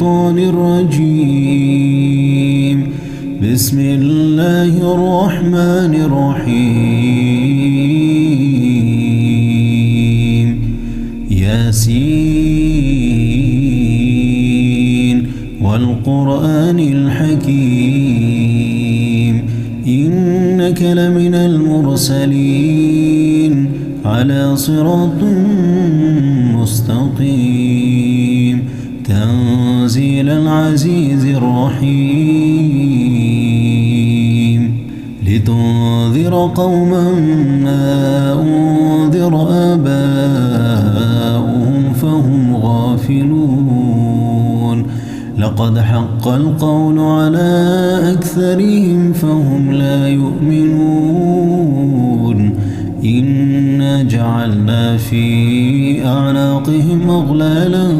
الشيطان الرجيم. بسم الله الرحمن الرحيم. ياسين والقرآن الحكيم إنك لمن المرسلين على صراط مستقيم تنزيل العزيز الرحيم لتنذر قوما ما أنذر آباؤهم فهم غافلون لقد حق القول على أكثرهم فهم لا يؤمنون إنا جعلنا في أعناقهم أغلالا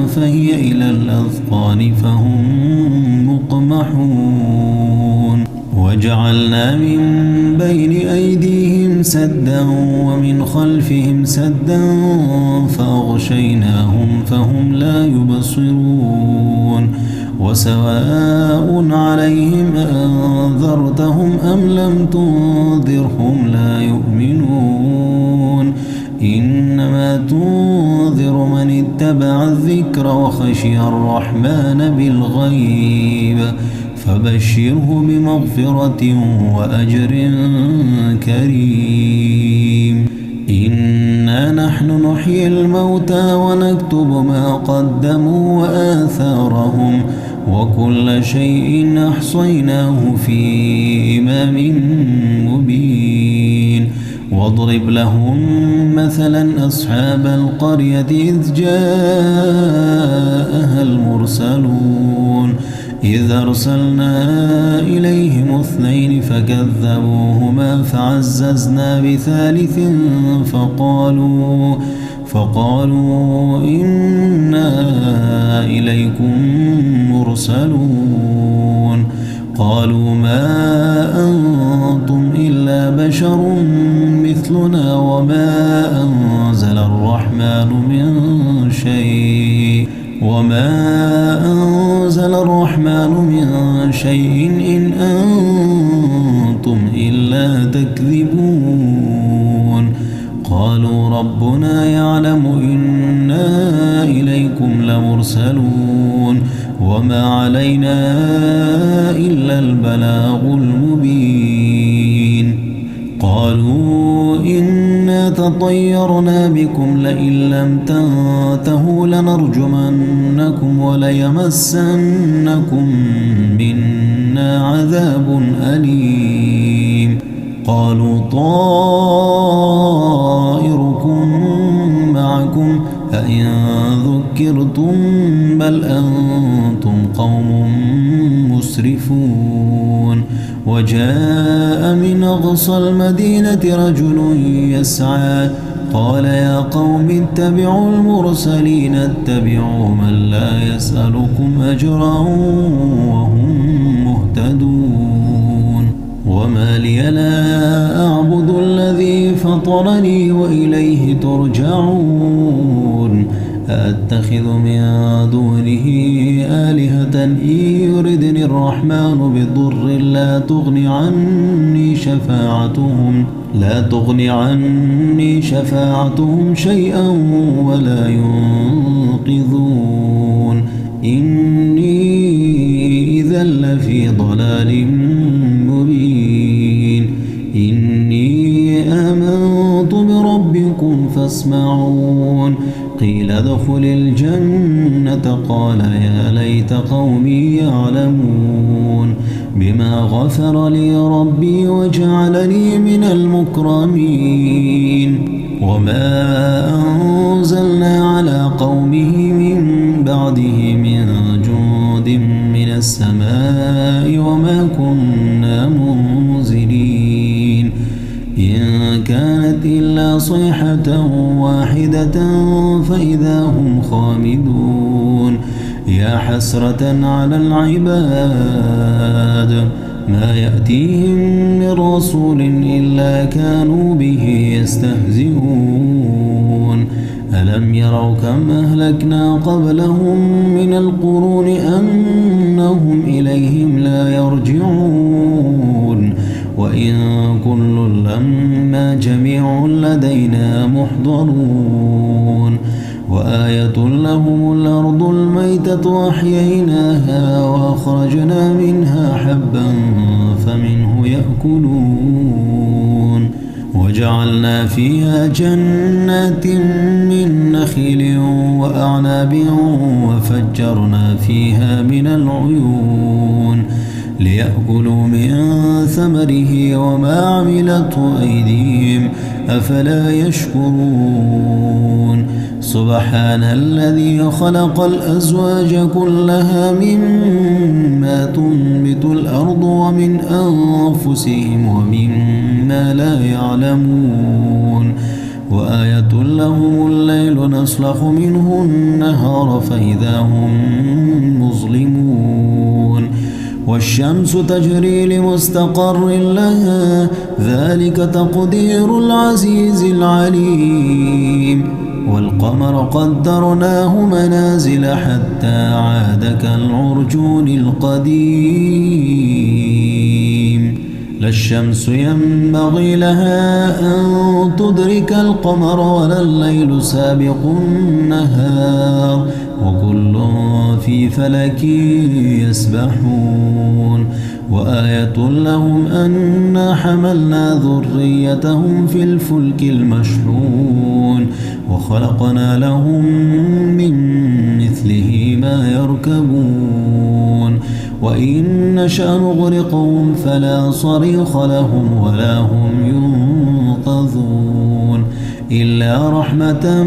فهي إلى الأذقان فهم مقمحون وجعلنا من بين أيديهم سدا ومن خلفهم سدا فأغشيناهم فهم لا يبصرون وسواء عليهم أنذرتهم أم لم تنذرهم لا يؤمنون إنما تنذر من اتبع الذكر وخشي الرحمن بالغيب فبشره بمغفرة وأجر كريم. إنا نحن نحيي الموتى ونكتب ما قدموا وآثارهم وكل شيء أحصيناه في إمام مبين. واضرب لهم مثلا أصحاب القرية إذ جاءها المرسلون إذ أرسلنا إليهم 2 فكذبوهما فعززنا بثالث فقالوا إنا إليكم مرسلون قالوا ما أنتم إلا بشر مثلنا وما أنزل الرحمن من شيء إن أنتم إلا تكذبون. قالوا ربنا يعلم إنا إليكم لمرسلون وما علينا إلا البلاغ المبين. قالوا إنا تطيرنا بكم لئن لم تنتهوا لنرجمنكم وليمسنكم منا عذاب أليم. قالوا طائركم معكم أئن ذكرتم بل أنتم قوم مسرفون. وجاء من أقصى المدينة رجل يسعى قال يا قوم اتبعوا المرسلين اتبعوا من لا يسألكم أجرا وهم مهتدون. وما لي لا أعبد الذي فطرني وإليه ترجعون. أأتخذ من دونه آلهة إن يردني الرحمن بضر لا تغني عني شفاعتهم شيئا ولا ينقذون. إني إذا لفي ضلال مبين. إني آمنت بربكم فاسمعون. قيل ادخل الجنة قال يا ليت قومي يعلمون بما غفر لي ربي وجعلني من المكرمين. وما أنزلنا على قومه من بعده من جند من السماء وما كنا منزلين. إن كانت إلا صيحة واحدة فإذا هم خامدون. يا حسرة على العباد ما يأتيهم من رسول إلا كانوا به يستهزئون. ألم يروا كم أهلكنا قبلهم من القرون أنهم إليهم لا يرجعون وإن كل لما جميع لدينا محضرون وآية لهم الأرض الميتة أحييناها وأخرجنا منها حبا فمنه يأكلون وجعلنا فيها جنات من نخيل وأعناب وفجرنا فيها من العيون ليأكلوا من ثمره وما عملته أيديهم أفلا يشكرون سبحان الذي خلق الأزواج كلها مما تنبت الأرض ومن أنفسهم ومما لا يعلمون وآية لهم الليل نسلخ منه النهار فإذا هم مظلمون والشمس تجري لمستقر لها ذلك تقدير العزيز العليم والقمر قدرناه منازل حتى عاد كالعرجون القديم لا الشمس ينبغي لها أن تدرك القمر ولا الليل سابق النهار وكل في فلك يسبحون وآية لهم أنا حملنا ذريتهم في الفلك المشحون وخلقنا لهم من مثله ما يركبون وإن نشأ نغرقهم فلا صريخ لهم ولا هم ينقذون إلا رحمة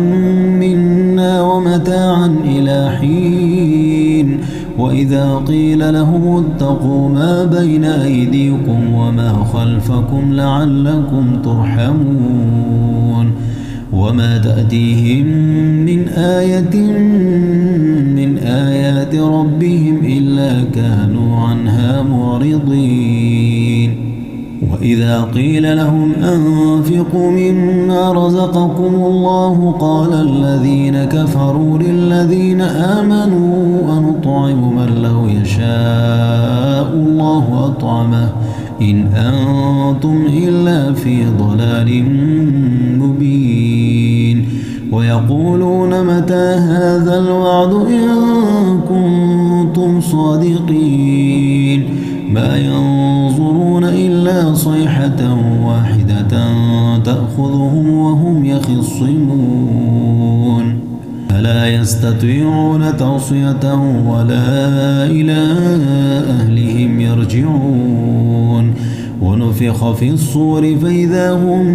منا ومتاعا إلى حين وإذا قيل لهم اتقوا ما بين أيديكم وما خلفكم لعلكم ترحمون وما تأتيهم من آية من آيات ربهم إلا كانوا عنها معرضين وإذا قيل لهم أنفقوا مما رزقكم الله قال الذين كفروا للذين آمنوا أنطعم من لو يشاء الله أطعمه إن أنتم إلا في ضلال مبين ويقولون متى هذا الوعد إن كنتم صادقين ما ينظرون إلا صيحة واحدة تأخذهم وهم يخصمون فلا يستطيعون توصية ولا إلى أهلهم يرجعون ونفخ في الصور فإذا هم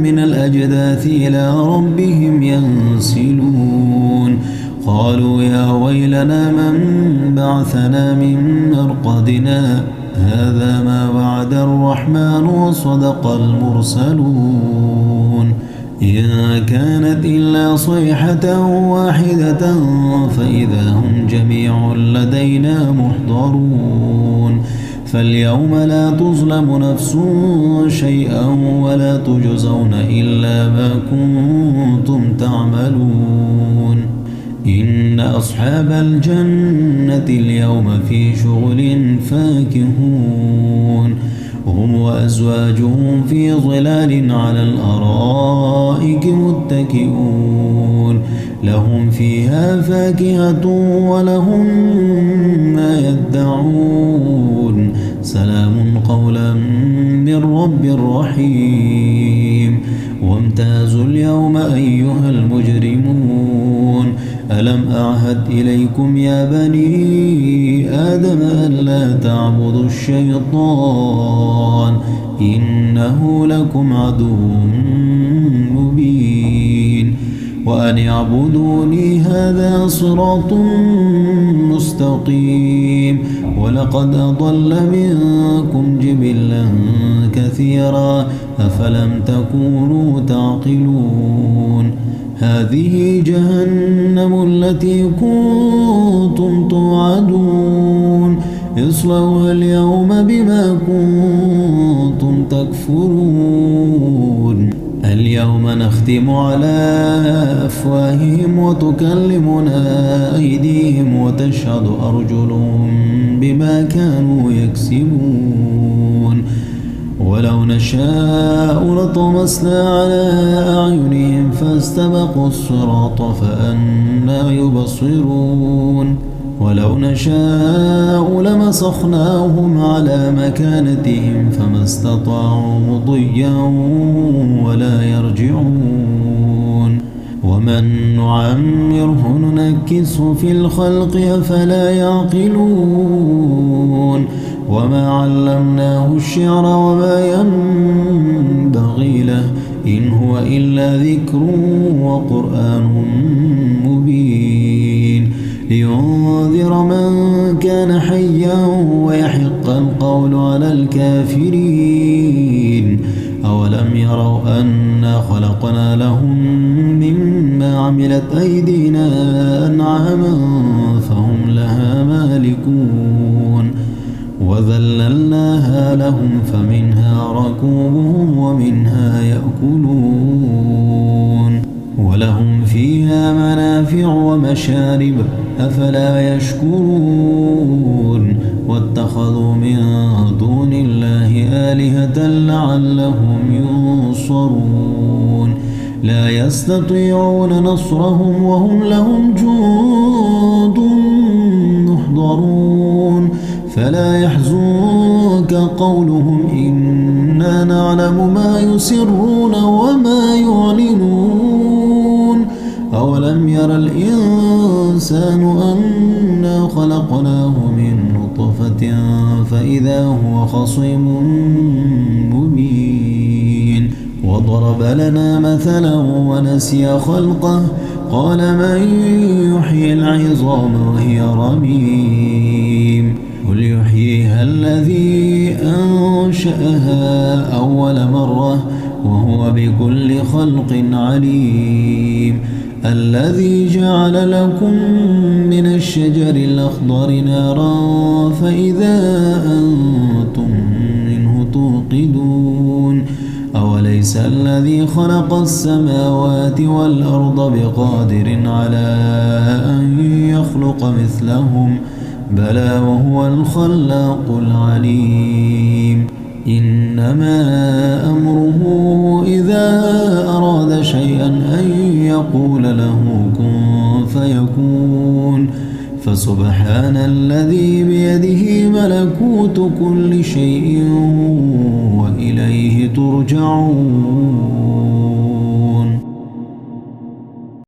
من الأجداث إلى ربهم ينسلون قالوا يا ويلنا من بعثنا من مرقدنا هذا ما وعد الرحمن وصدق المرسلون إن كانت إلا صيحة واحدة فإذا هم جميع لدينا محضرون فاليوم لا تظلم نفس شيئا ولا تجزون إلا ما كنتم تعملون إن أصحاب الجنة اليوم في شغل فاكهون هم وأزواجهم في ظلال على الأرائك متكئون لهم فيها فاكهة ولهم ما يدعون سلام قولا من رب رحيم وامتازوا اليوم أيها المجرمون ألم أعهد إليكم يا بني آدم ألا تعبدوا الشيطان إنه لكم عدو مبين وأن اعبدوني هذا صراط مستقيم ولقد أضل منكم جبلا كثيرا أفلم تكونوا تعقلون هذه جهنم التي كنتم توعدون اصلوها اليوم بما كنتم تكفرون اليوم نختم على أفواههم وتكلمنا أيديهم وتشهد أرجلهم بما كانوا يكسبون ولو نشاء لطمسنا على أعينهم فاستبقوا الصراط فأنى يبصرون ولو نشاء لمسخناهم على مكانتهم فما استطاعوا مضيا ولا يرجعون ومن نعمره ننكسه في الخلق أفلا يعقلون وما علمناه الشعر وما ينبغي له إن هو إلا ذكر وقرآن مبين لينذر من كان حيا ويحق القول على الكافرين أولم يروا أنا خلقنا لهم مما عملت أيدينا أنعاما فهم لها مالكون وذللناها لهم فمنها ركوبهم ومنها يأكلون ولهم فيها منافع ومشارب أفلا يشكرون واتخذوا من دون الله آلهة لعلهم ينصرون لا يستطيعون نصرهم وهم لهم جند محضرون فلا يحزنك قولهم إنا نعلم ما يسرون وما يعلنون أولم ير الإنسان أنا خلقناه من نطفة فإذا هو خصيم مبين وضرب لنا مثلا ونسي خلقه قال من يحيي العظام وهي رميم قل يحييها الذي أنشأها أول مرة وهو بكل خلق عليم الذي جعل لكم من الشجر الأخضر نارا فإذا أنتم منه توقدون أوليس الذي خلق السماوات والأرض بقادر على أن يخلق مثلهم بلى وهو الخلاق العليم إنما أمره إذا أراد شيئا أن يقول له كن فيكون فسبحان الذي بيده ملكوت كل شيء وإليه ترجعون